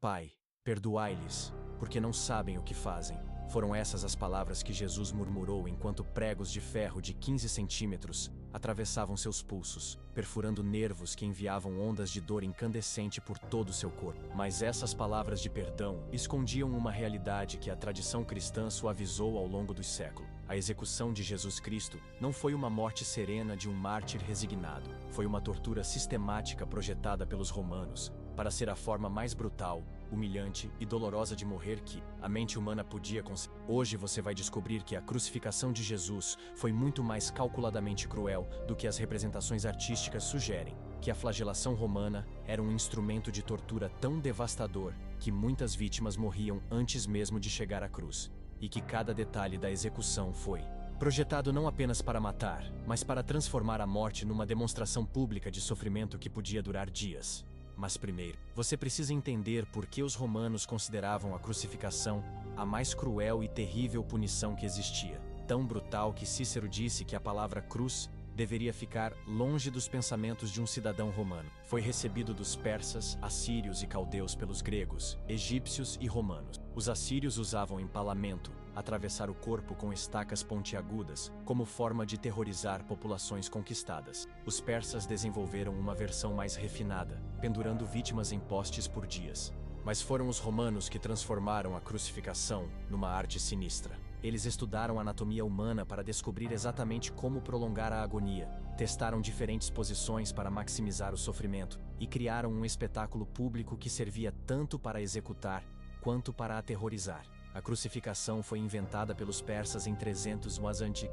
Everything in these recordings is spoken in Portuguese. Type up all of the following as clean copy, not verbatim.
Pai, perdoai-lhes, porque não sabem o que fazem. Foram essas as palavras que Jesus murmurou enquanto pregos de ferro de 15 centímetros atravessavam seus pulsos, perfurando nervos que enviavam ondas de dor incandescente por todo o seu corpo. Mas essas palavras de perdão escondiam uma realidade que a tradição cristã suavizou ao longo dos séculos. A execução de Jesus Cristo não foi uma morte serena de um mártir resignado. Foi uma tortura sistemática projetada pelos romanos, para ser a forma mais brutal, humilhante e dolorosa de morrer que a mente humana podia conceber. Hoje você vai descobrir que a crucificação de Jesus foi muito mais calculadamente cruel do que as representações artísticas sugerem, que a flagelação romana era um instrumento de tortura tão devastador que muitas vítimas morriam antes mesmo de chegar à cruz, e que cada detalhe da execução foi projetado não apenas para matar, mas para transformar a morte numa demonstração pública de sofrimento que podia durar dias. Mas primeiro, você precisa entender por que os romanos consideravam a crucificação a mais cruel e terrível punição que existia. Tão brutal que Cícero disse que a palavra cruz deveria ficar longe dos pensamentos de um cidadão romano. Foi recebido dos persas, assírios e caldeus pelos gregos, egípcios e romanos. Os assírios usavam empalamento, atravessar o corpo com estacas pontiagudas, como forma de terrorizar populações conquistadas. Os persas desenvolveram uma versão mais refinada, pendurando vítimas em postes por dias. Mas foram os romanos que transformaram a crucificação numa arte sinistra. Eles estudaram a anatomia humana para descobrir exatamente como prolongar a agonia, testaram diferentes posições para maximizar o sofrimento e criaram um espetáculo público que servia tanto para executar quanto para aterrorizar. A crucificação foi inventada pelos persas em 300 a.C.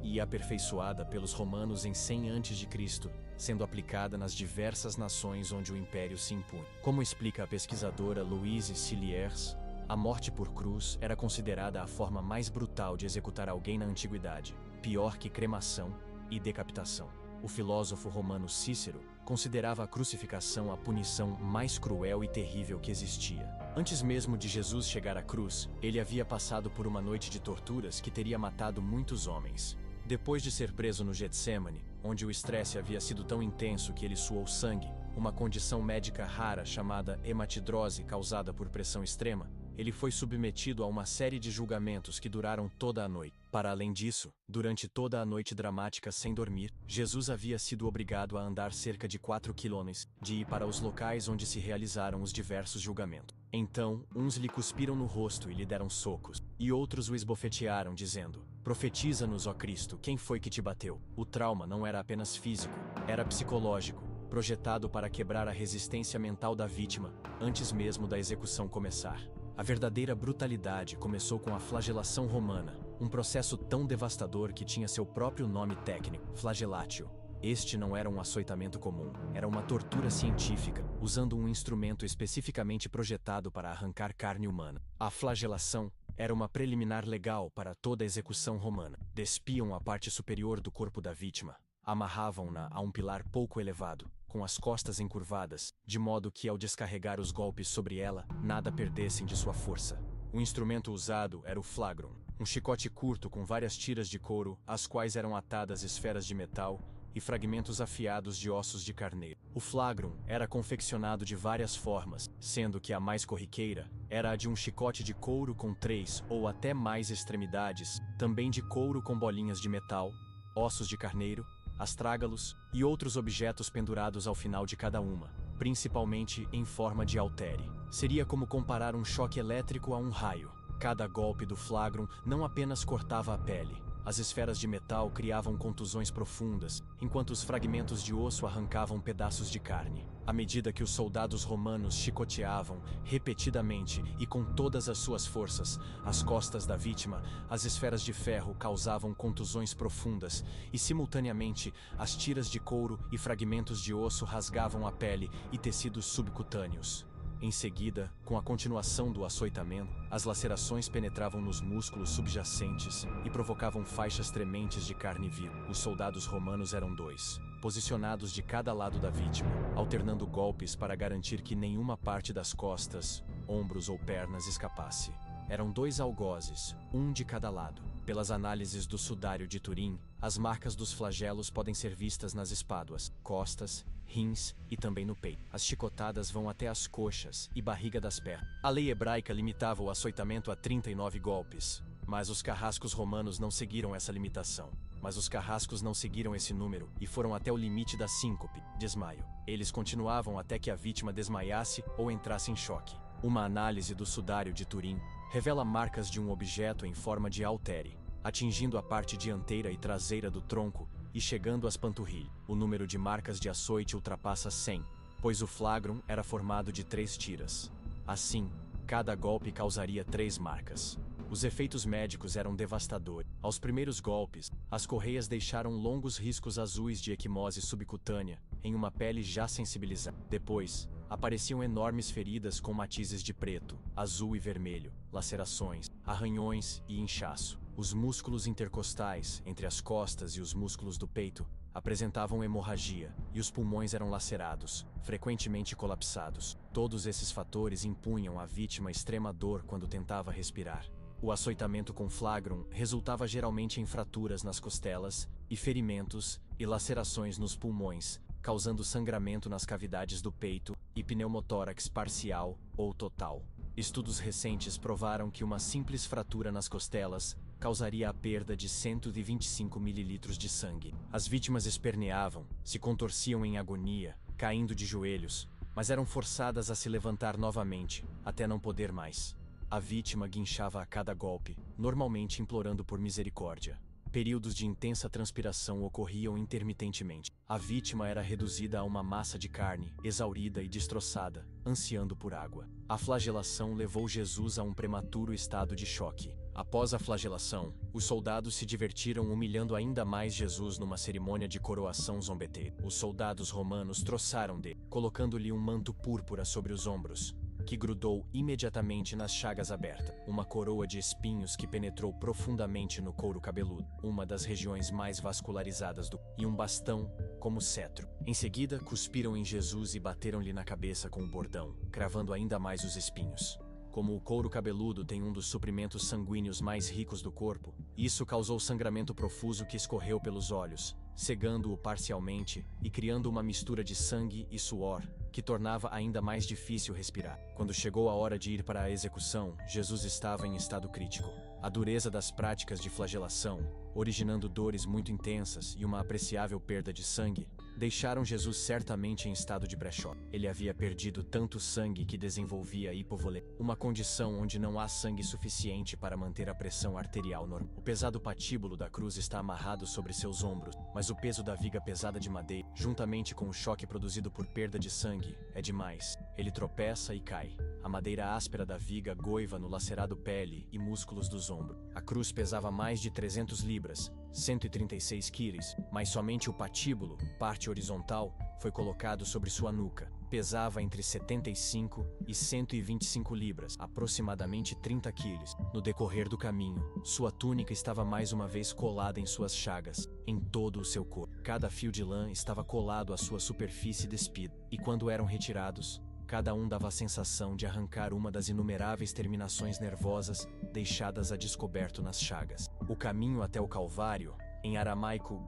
e aperfeiçoada pelos romanos em 100 a.C., sendo aplicada nas diversas nações onde o império se impunha. Como explica a pesquisadora Louise Cilliers, a morte por cruz era considerada a forma mais brutal de executar alguém na antiguidade, pior que cremação e decapitação. O filósofo romano Cícero considerava a crucificação a punição mais cruel e terrível que existia. Antes mesmo de Jesus chegar à cruz, ele havia passado por uma noite de torturas que teria matado muitos homens. Depois de ser preso no Getsêmani, onde o estresse havia sido tão intenso que ele suou sangue, uma condição médica rara chamada hematidrose causada por pressão extrema, ele foi submetido a uma série de julgamentos que duraram toda a noite. Para além disso, durante toda a noite dramática sem dormir, Jesus havia sido obrigado a andar cerca de 4 quilômetros de ir para os locais onde se realizaram os diversos julgamentos. Então, uns lhe cuspiram no rosto e lhe deram socos, e outros o esbofetearam, dizendo: "Profetiza-nos, ó Cristo, quem foi que te bateu?" O trauma não era apenas físico, era psicológico, projetado para quebrar a resistência mental da vítima, antes mesmo da execução começar. A verdadeira brutalidade começou com a flagelação romana, um processo tão devastador que tinha seu próprio nome técnico, flagelatio. Este não era um açoitamento comum, era uma tortura científica, usando um instrumento especificamente projetado para arrancar carne humana. A flagelação era uma preliminar legal para toda a execução romana. Despiam a parte superior do corpo da vítima, amarravam-na a um pilar pouco elevado, com as costas encurvadas, de modo que ao descarregar os golpes sobre ela, nada perdessem de sua força. O instrumento usado era o flagrum, um chicote curto com várias tiras de couro, às quais eram atadas esferas de metal e fragmentos afiados de ossos de carneiro. O flagrum era confeccionado de várias formas, sendo que a mais corriqueira era a de um chicote de couro com 3 ou até mais extremidades, também de couro com bolinhas de metal, ossos de carneiro, astrágalos e outros objetos pendurados ao final de cada uma, principalmente em forma de haltere. Seria como comparar um choque elétrico a um raio. Cada golpe do flagrum não apenas cortava a pele. As esferas de metal criavam contusões profundas, enquanto os fragmentos de osso arrancavam pedaços de carne. À medida que os soldados romanos chicoteavam, repetidamente e com todas as suas forças, as costas da vítima, as esferas de ferro causavam contusões profundas e, simultaneamente, as tiras de couro e fragmentos de osso rasgavam a pele e tecidos subcutâneos. Em seguida, com a continuação do açoitamento, as lacerações penetravam nos músculos subjacentes e provocavam faixas trementes de carne viva. Os soldados romanos eram 2, posicionados de cada lado da vítima, alternando golpes para garantir que nenhuma parte das costas, ombros ou pernas escapasse. Eram 2 algozes, um de cada lado. Pelas análises do sudário de Turim, as marcas dos flagelos podem ser vistas nas espáduas, costas, rins e também no peito. As chicotadas vão até as coxas e barriga das pernas. A lei hebraica limitava o açoitamento a 39 golpes, mas os carrascos romanos não seguiram essa limitação. Mas os carrascos não seguiram esse número e foram até o limite da síncope, desmaio. Eles continuavam até que a vítima desmaiasse ou entrasse em choque. Uma análise do sudário de Turim revela marcas de um objeto em forma de haltere, atingindo a parte dianteira e traseira do tronco e chegando às panturrilhas. O número de marcas de açoite ultrapassa 100, pois o flagrum era formado de 3 tiras. Assim, cada golpe causaria 3 marcas. Os efeitos médicos eram devastadores. Aos primeiros golpes, as correias deixaram longos riscos azuis de equimose subcutânea em uma pele já sensibilizada. Depois, apareciam enormes feridas com matizes de preto, azul e vermelho, lacerações, arranhões e inchaço. Os músculos intercostais, entre as costas e os músculos do peito, apresentavam hemorragia, e os pulmões eram lacerados, frequentemente colapsados. Todos esses fatores impunham à vítima extrema dor quando tentava respirar. O açoitamento com flagrum resultava geralmente em fraturas nas costelas, e ferimentos e lacerações nos pulmões, causando sangramento nas cavidades do peito e pneumotórax parcial ou total. Estudos recentes provaram que uma simples fratura nas costelas causaria a perda de 125 mililitros de sangue. As vítimas esperneavam, se contorciam em agonia, caindo de joelhos, mas eram forçadas a se levantar novamente, até não poder mais. A vítima guinchava a cada golpe, normalmente implorando por misericórdia. Períodos de intensa transpiração ocorriam intermitentemente. A vítima era reduzida a uma massa de carne, exaurida e destroçada, ansiando por água. A flagelação levou Jesus a um prematuro estado de choque. Após a flagelação, os soldados se divertiram humilhando ainda mais Jesus numa cerimônia de coroação zombeteira. Os soldados romanos troçaram dele, colocando-lhe um manto púrpura sobre os ombros, que grudou imediatamente nas chagas abertas, uma coroa de espinhos que penetrou profundamente no couro cabeludo, uma das regiões mais vascularizadas e um bastão como cetro. Em seguida, cuspiram em Jesus e bateram-lhe na cabeça com o bordão, cravando ainda mais os espinhos. Como o couro cabeludo tem um dos suprimentos sanguíneos mais ricos do corpo, isso causou sangramento profuso que escorreu pelos olhos, cegando-o parcialmente e criando uma mistura de sangue e suor, que tornava ainda mais difícil respirar. Quando chegou a hora de ir para a execução, Jesus estava em estado crítico. A dureza das práticas de flagelação, originando dores muito intensas e uma apreciável perda de sangue, deixaram Jesus certamente em estado de brechó. Ele havia perdido tanto sangue que desenvolvia hipovolemia, uma condição onde não há sangue suficiente para manter a pressão arterial normal. O pesado patíbulo da cruz está amarrado sobre seus ombros, mas o peso da viga pesada de madeira, juntamente com o choque produzido por perda de sangue, é demais. Ele tropeça e cai. A madeira áspera da viga goiva no lacerado pele e músculos dos ombros. A cruz pesava mais de 300 libras, 136 quilos, mas somente o patíbulo, parte horizontal, foi colocado sobre sua nuca. Pesava entre 75 e 125 libras, aproximadamente 30 quilos. No decorrer do caminho, sua túnica estava mais uma vez colada em suas chagas, em todo o seu corpo. Cada fio de lã estava colado à sua superfície despida, e quando eram retirados, cada um dava a sensação de arrancar uma das inumeráveis terminações nervosas deixadas a descoberto nas chagas. O caminho até o Calvário, em aramaico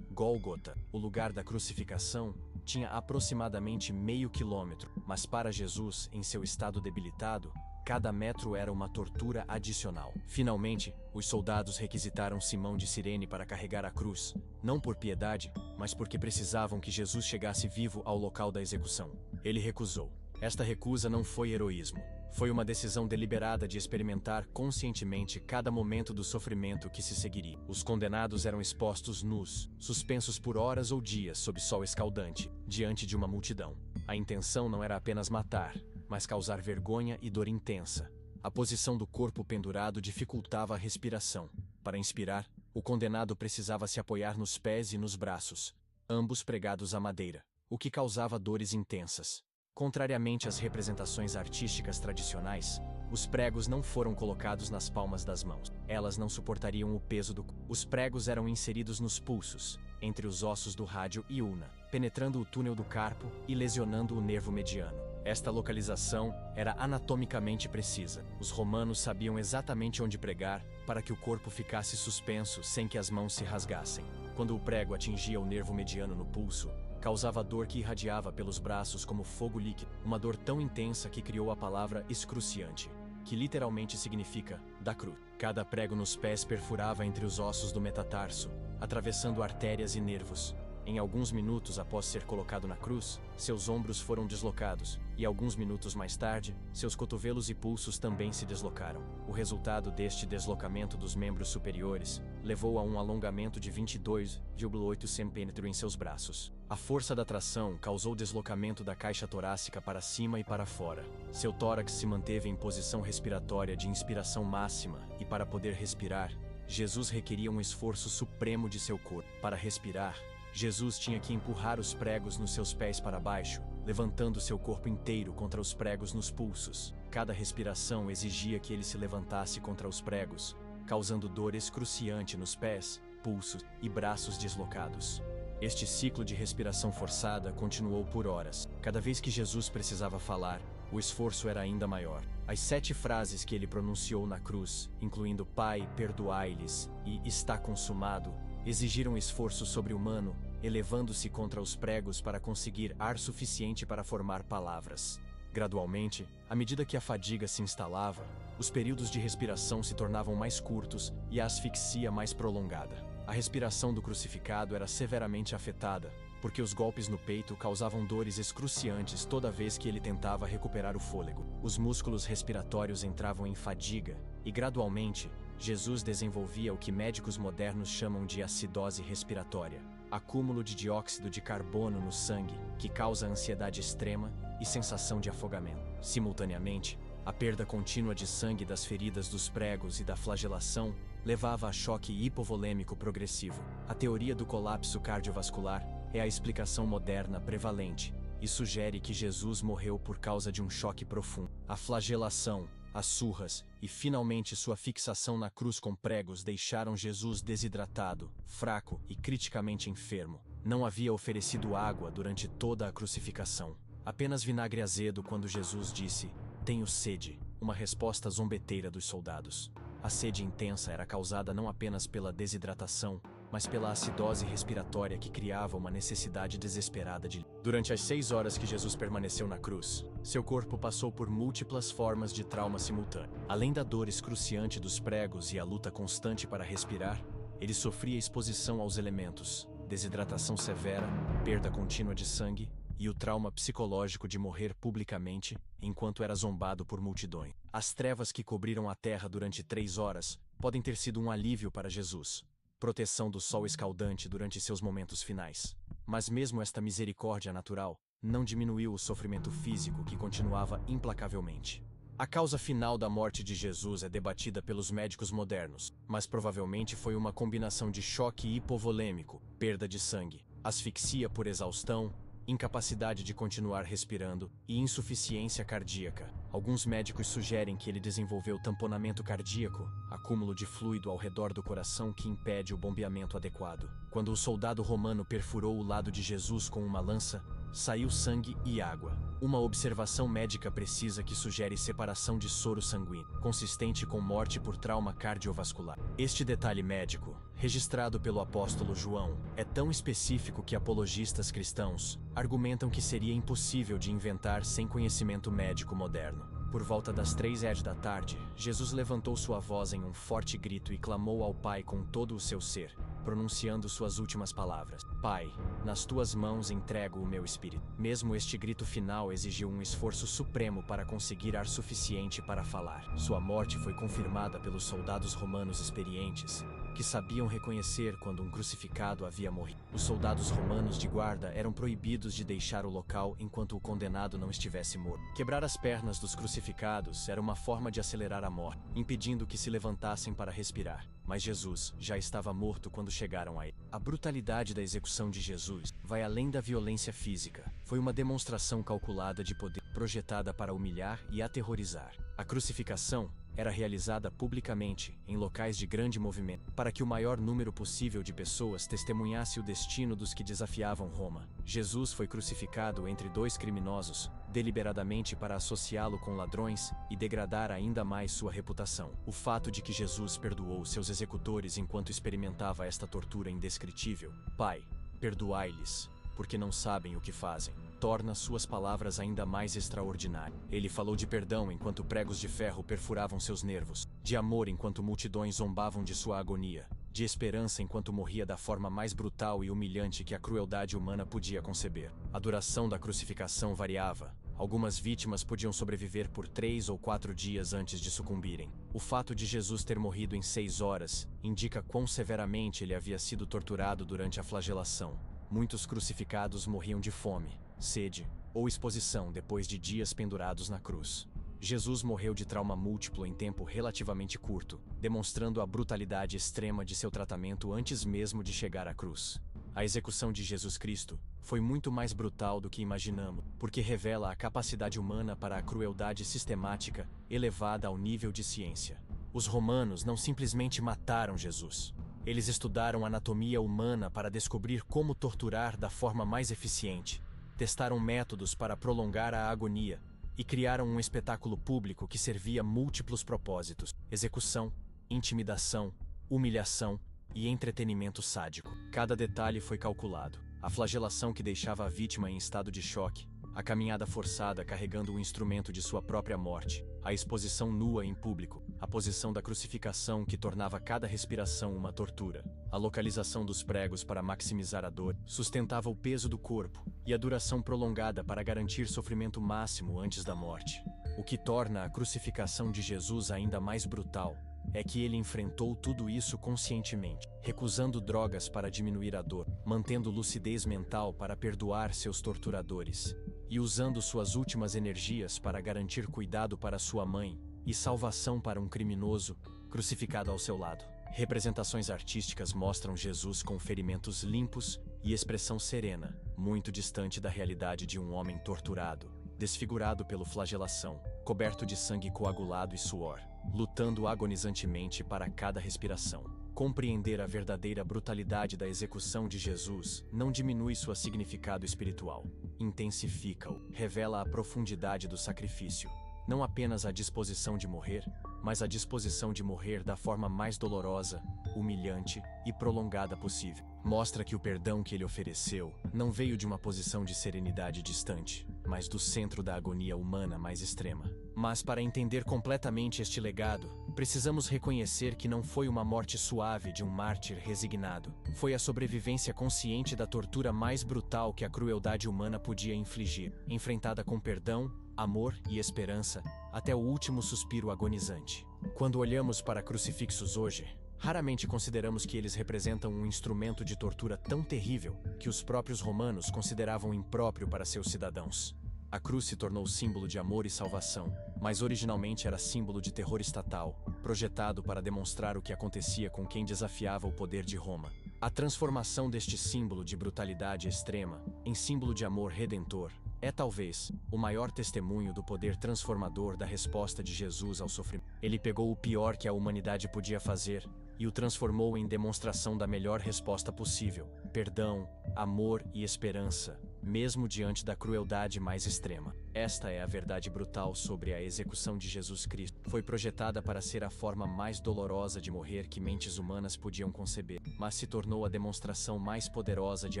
Gólgota, o lugar da crucificação, tinha aproximadamente meio quilômetro, mas para Jesus, em seu estado debilitado, cada metro era uma tortura adicional. Finalmente, os soldados requisitaram Simão de Cirene para carregar a cruz, não por piedade, mas porque precisavam que Jesus chegasse vivo ao local da execução. Ele recusou. Esta recusa não foi heroísmo. Foi uma decisão deliberada de experimentar conscientemente cada momento do sofrimento que se seguiria. Os condenados eram expostos nus, suspensos por horas ou dias sob sol escaldante, diante de uma multidão. A intenção não era apenas matar, mas causar vergonha e dor intensa. A posição do corpo pendurado dificultava a respiração. Para inspirar, o condenado precisava se apoiar nos pés e nos braços, ambos pregados à madeira, o que causava dores intensas. Contrariamente às representações artísticas tradicionais, os pregos não foram colocados nas palmas das mãos. Elas não suportariam o peso do corpo. Os pregos eram inseridos nos pulsos, entre os ossos do rádio e ulna, penetrando o túnel do carpo e lesionando o nervo mediano. Esta localização era anatomicamente precisa. Os romanos sabiam exatamente onde pregar para que o corpo ficasse suspenso sem que as mãos se rasgassem. Quando o prego atingia o nervo mediano no pulso, Causava dor que irradiava pelos braços como fogo líquido, uma dor tão intensa que criou a palavra excruciante, que literalmente significa da cruz. Cada prego nos pés perfurava entre os ossos do metatarso, atravessando artérias e nervos. Em alguns minutos após ser colocado na cruz, seus ombros foram deslocados, e alguns minutos mais tarde, seus cotovelos e pulsos também se deslocaram. O resultado deste deslocamento dos membros superiores levou a um alongamento de 22,8 cm em seus braços. A força da tração causou deslocamento da caixa torácica para cima e para fora. Seu tórax se manteve em posição respiratória de inspiração máxima, e para poder respirar, Jesus requeria um esforço supremo de seu corpo. Para respirar, Jesus tinha que empurrar os pregos nos seus pés para baixo, levantando seu corpo inteiro contra os pregos nos pulsos. Cada respiração exigia que ele se levantasse contra os pregos, causando dor excruciante nos pés, pulsos e braços deslocados. Este ciclo de respiração forçada continuou por horas. Cada vez que Jesus precisava falar, o esforço era ainda maior. As 7 frases que ele pronunciou na cruz, incluindo Pai, perdoai-lhes e está consumado, exigiram esforço sobre-humano, elevando-se contra os pregos para conseguir ar suficiente para formar palavras. Gradualmente, à medida que a fadiga se instalava, os períodos de respiração se tornavam mais curtos e a asfixia mais prolongada. A respiração do crucificado era severamente afetada, porque os golpes no peito causavam dores excruciantes toda vez que ele tentava recuperar o fôlego. Os músculos respiratórios entravam em fadiga e, gradualmente, Jesus desenvolvia o que médicos modernos chamam de acidose respiratória, acúmulo de dióxido de carbono no sangue, que causa ansiedade extrema e sensação de afogamento. Simultaneamente, a perda contínua de sangue das feridas dos pregos e da flagelação levava a choque hipovolêmico progressivo. A teoria do colapso cardiovascular é a explicação moderna prevalente e sugere que Jesus morreu por causa de um choque profundo. A flagelação, as surras e finalmente sua fixação na cruz com pregos deixaram Jesus desidratado, fraco e criticamente enfermo. Não havia oferecido água durante toda a crucificação. Apenas vinagre azedo quando Jesus disse, "Tenho sede", uma resposta zombeteira dos soldados. A sede intensa era causada não apenas pela desidratação, mas pela acidose respiratória que criava uma necessidade desesperada de... Durante as 6 horas que Jesus permaneceu na cruz, seu corpo passou por múltiplas formas de trauma simultâneo. Além da dor excruciante dos pregos e a luta constante para respirar, ele sofria exposição aos elementos, desidratação severa, perda contínua de sangue e o trauma psicológico de morrer publicamente enquanto era zombado por multidões. As trevas que cobriram a terra durante 3 horas podem ter sido um alívio para Jesus, proteção do sol escaldante durante seus momentos finais. Mas mesmo esta misericórdia natural não diminuiu o sofrimento físico que continuava implacavelmente. A causa final da morte de Jesus é debatida pelos médicos modernos, mas provavelmente foi uma combinação de choque hipovolêmico, perda de sangue, asfixia por exaustão, incapacidade de continuar respirando e insuficiência cardíaca. Alguns médicos sugerem que ele desenvolveu tamponamento cardíaco, acúmulo de fluido ao redor do coração que impede o bombeamento adequado. Quando o soldado romano perfurou o lado de Jesus com uma lança, saiu sangue e água. Uma observação médica precisa que sugere separação de soro sanguíneo, consistente com morte por trauma cardiovascular. Este detalhe médico, registrado pelo apóstolo João, é tão específico que apologistas cristãos argumentam que seria impossível de inventar sem conhecimento médico moderno. Por volta das 3h da tarde, Jesus levantou sua voz em um forte grito e clamou ao Pai com todo o seu ser, pronunciando suas últimas palavras. Pai, nas tuas mãos entrego o meu espírito. Mesmo este grito final exigiu um esforço supremo para conseguir ar suficiente para falar. Sua morte foi confirmada pelos soldados romanos experientes, que sabiam reconhecer quando um crucificado havia morrido. Os soldados romanos de guarda eram proibidos de deixar o local enquanto o condenado não estivesse morto. Quebrar as pernas dos crucificados era uma forma de acelerar a morte, impedindo que se levantassem para respirar. Mas Jesus já estava morto quando chegaram a ele. A brutalidade da execução de Jesus vai além da violência física. Foi uma demonstração calculada de poder, projetada para humilhar e aterrorizar. A crucificação era realizada publicamente, em locais de grande movimento, para que o maior número possível de pessoas testemunhasse o destino dos que desafiavam Roma. Jesus foi crucificado entre 2 criminosos, deliberadamente para associá-lo com ladrões e degradar ainda mais sua reputação. O fato de que Jesus perdoou seus executores enquanto experimentava esta tortura indescritível, Pai, perdoai-lhes, porque não sabem o que fazem, torna suas palavras ainda mais extraordinárias. Ele falou de perdão enquanto pregos de ferro perfuravam seus nervos, de amor enquanto multidões zombavam de sua agonia, de esperança enquanto morria da forma mais brutal e humilhante que a crueldade humana podia conceber. A duração da crucificação variava. Algumas vítimas podiam sobreviver por 3 ou 4 dias antes de sucumbirem. O fato de Jesus ter morrido em 6 horas indica quão severamente ele havia sido torturado durante a flagelação. Muitos crucificados morriam de fome, sede ou exposição depois de dias pendurados na cruz. Jesus morreu de trauma múltiplo em tempo relativamente curto, demonstrando a brutalidade extrema de seu tratamento antes mesmo de chegar à cruz. A execução de Jesus Cristo foi muito mais brutal do que imaginamos, porque revela a capacidade humana para a crueldade sistemática elevada ao nível de ciência. Os romanos não simplesmente mataram Jesus. Eles estudaram anatomia humana para descobrir como torturar da forma mais eficiente, testaram métodos para prolongar a agonia e criaram um espetáculo público que servia múltiplos propósitos: execução, intimidação, humilhação e entretenimento sádico. Cada detalhe foi calculado. A flagelação que deixava a vítima em estado de choque, a caminhada forçada carregando o instrumento de sua própria morte, a exposição nua em público, a posição da crucificação que tornava cada respiração uma tortura, a localização dos pregos para maximizar a dor, sustentava o peso do corpo, e a duração prolongada para garantir sofrimento máximo antes da morte. O que torna a crucificação de Jesus ainda mais brutal é que ele enfrentou tudo isso conscientemente, recusando drogas para diminuir a dor, mantendo lucidez mental para perdoar seus torturadores, e usando suas últimas energias para garantir cuidado para sua mãe e salvação para um criminoso crucificado ao seu lado. Representações artísticas mostram Jesus com ferimentos limpos e expressão serena, muito distante da realidade de um homem torturado, desfigurado pela flagelação, coberto de sangue coagulado e suor, lutando agonizantemente para cada respiração. Compreender a verdadeira brutalidade da execução de Jesus não diminui seu significado espiritual, intensifica-o, revela a profundidade do sacrifício, não apenas a disposição de morrer, mas a disposição de morrer da forma mais dolorosa, humilhante e prolongada possível. Mostra que o perdão que ele ofereceu não veio de uma posição de serenidade distante, mas do centro da agonia humana mais extrema. Mas para entender completamente este legado, precisamos reconhecer que não foi uma morte suave de um mártir resignado. Foi a sobrevivência consciente da tortura mais brutal que a crueldade humana podia infligir, enfrentada com perdão, amor e esperança, até o último suspiro agonizante. Quando olhamos para crucifixos hoje, raramente consideramos que eles representam um instrumento de tortura tão terrível que os próprios romanos consideravam impróprio para seus cidadãos. A cruz se tornou símbolo de amor e salvação, mas originalmente era símbolo de terror estatal, projetado para demonstrar o que acontecia com quem desafiava o poder de Roma. A transformação deste símbolo de brutalidade extrema em símbolo de amor redentor é talvez o maior testemunho do poder transformador da resposta de Jesus ao sofrimento. Ele pegou o pior que a humanidade podia fazer e o transformou em demonstração da melhor resposta possível: perdão, amor e esperança, mesmo diante da crueldade mais extrema. Esta é a verdade brutal sobre a execução de Jesus Cristo. Foi projetada para ser a forma mais dolorosa de morrer que mentes humanas podiam conceber, mas se tornou a demonstração mais poderosa de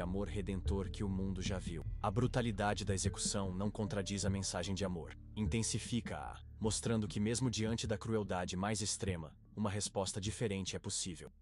amor redentor que o mundo já viu. A brutalidade da execução não contradiz a mensagem de amor, intensifica-a, mostrando que mesmo diante da crueldade mais extrema, uma resposta diferente é possível.